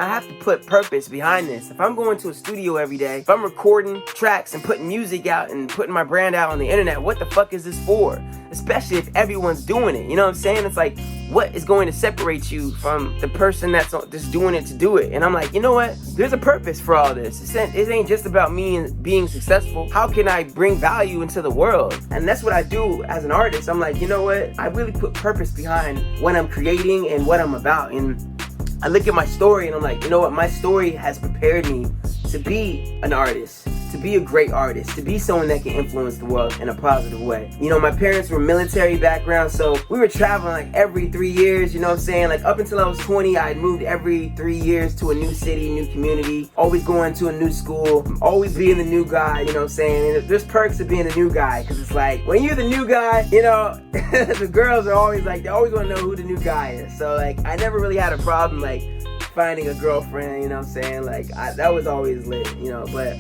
I have to put purpose behind this. If I'm going to a studio every day, if I'm recording tracks and putting music out and putting my brand out on the internet, what the fuck is this for? Especially if everyone's doing it. You know what I'm saying? It's like, what is going to separate you from the person that's just doing it to do it? And I'm like, you know what? There's a purpose for all this. It ain't just about me and being successful. How can I bring value into the world? And that's what I do as an artist. I'm like, you know what? I really put purpose behind what I'm creating and what I'm about. And I look at my story and I'm like, you know what? My story has prepared me to be an artist, to be a great artist, to be someone that can influence the world in a positive way. You know, my parents were military background, so we were traveling like every 3 years, you know what I'm saying? Like up until I was 20, I had moved every 3 years to a new city, new community, always going to a new school, always being the new guy, you know what I'm saying? And there's perks of being a new guy, because it's like, when you're the new guy, you know, the girls are always like, they always want to know who the new guy is. So like, I never really had a problem like finding a girlfriend, you know what I'm saying? Like, that was always lit, you know, but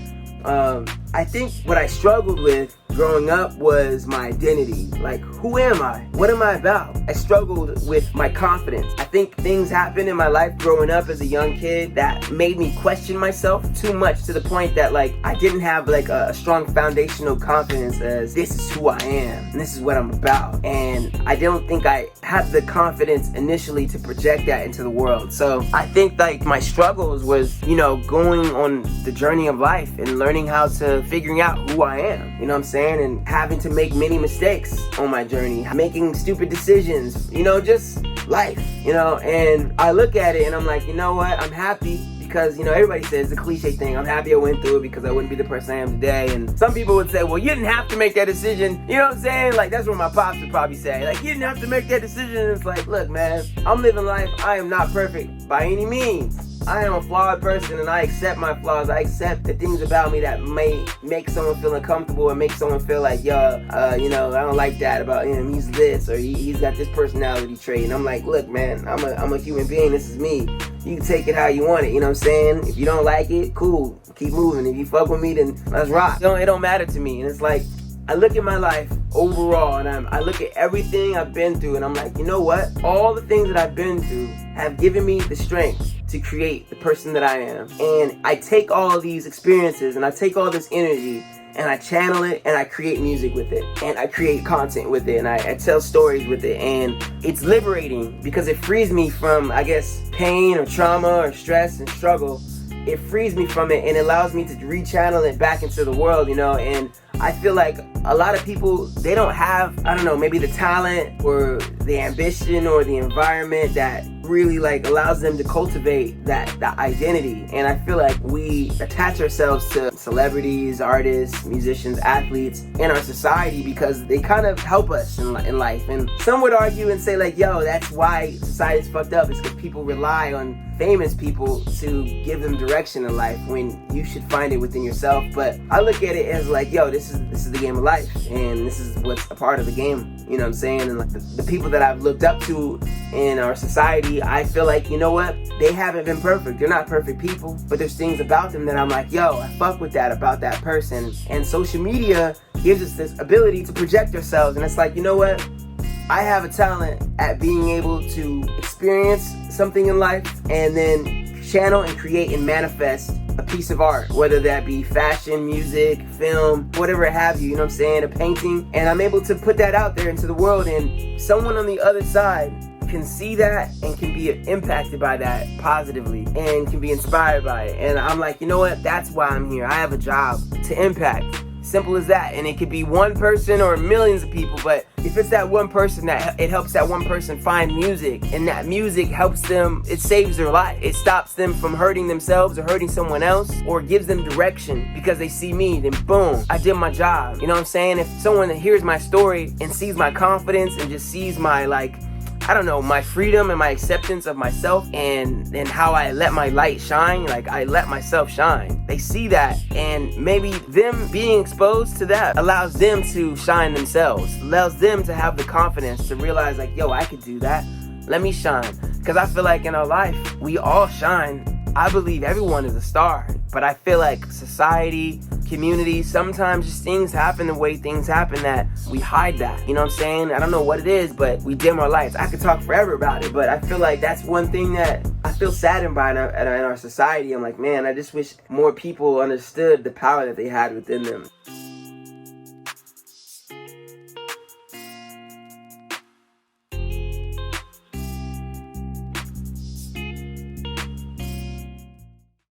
I think what I struggled with growing up was my identity. Like, who am I? What am I about? I struggled with my confidence. I think things happened in my life growing up as a young kid that made me question myself too much, to the point that like I didn't have like a strong foundational confidence as this is who I am and this is what I'm about. And I don't think I had the confidence initially to project that into the world. So I think like my struggles was, you know, going on the journey of life and learning how to figuring out who I am, you know what I'm saying? And having to make many mistakes on my journey, making stupid decisions, you know, just life, you know. And I look at it and I'm like, you know what, I'm happy because, you know, everybody says the cliche thing, I'm happy I went through it because I wouldn't be the person I am today. And some people would say, well, you didn't have to make that decision, you know what I'm saying? Like, that's what my pops would probably say, like, you didn't have to make that decision. And it's like, look, man, I'm living life. I am not perfect by any means. I am a flawed person and I accept my flaws. I accept the things about me that may make someone feel uncomfortable and make someone feel like, yo, you know, I don't like that about him. He's this, or he's got this personality trait. And I'm like, look, man, I'm a human being. This is me. You can take it how you want it, you know what I'm saying? If you don't like it, cool, keep moving. If you fuck with me, then let's rock. It don't matter to me. And it's like, I look at my life overall and I look at everything I've been through and I'm like, you know what? All the things that I've been through have given me the strength to create the person that I am. And I take all of these experiences and I take all this energy and I channel it and I create music with it and I create content with it and I tell stories with it. And it's liberating because it frees me from, I guess, pain or trauma or stress and struggle. It frees me from it and allows me to rechannel it back into the world, you know. And I feel like a lot of people, they don't have, I don't know, maybe the talent or the ambition or the environment that really like allows them to cultivate that identity. And I feel like we attach ourselves to celebrities, artists, musicians, athletes in our society because they kind of help us in life. And some would argue and say like, yo, that's why society's fucked up, is because people rely on famous people to give them direction in life when you should find it within yourself. But I look at it as like, yo, this is the game of life and this is what's a part of the game, you know what I'm saying? And like the people that I've looked up to in our society, I feel like, you know what, they haven't been perfect. They're not perfect people, but there's things about them that I'm like, yo, I fuck with that about that person. And social media gives us this ability to project ourselves, and it's like, you know what, I have a talent at being able to experience something in life and then channel and create and manifest a piece of art, whether that be fashion, music, film, whatever have you know what I'm saying, a painting. And I'm able to put that out there into the world, and someone on the other side can see that and can be impacted by that positively and can be inspired by it. And I'm like, you know what, that's why I'm here. I have a job to impact. Simple as that. And it could be one person or millions of people, but if it's that one person, that it helps that one person find music, and that music helps them, it saves their life. It stops them from hurting themselves or hurting someone else, or gives them direction because they see me, then boom, I did my job. You know what I'm saying? If someone that hears my story and sees my confidence and just sees my, like, I don't know, my freedom and my acceptance of myself and how I let my light shine, like I let myself shine. They see that, and maybe them being exposed to that allows them to shine themselves, allows them to have the confidence to realize like, yo, I could do that. Let me shine. Because I feel like in our life, we all shine. I believe everyone is a star, but I feel like society, community. Sometimes just things happen the way things happen that we hide that. You know what I'm saying? I don't know what it is, but we dim our lights. I could talk forever about it, but I feel like that's one thing that I feel saddened by in our society. I'm like, man, I just wish more people understood the power that they had within them.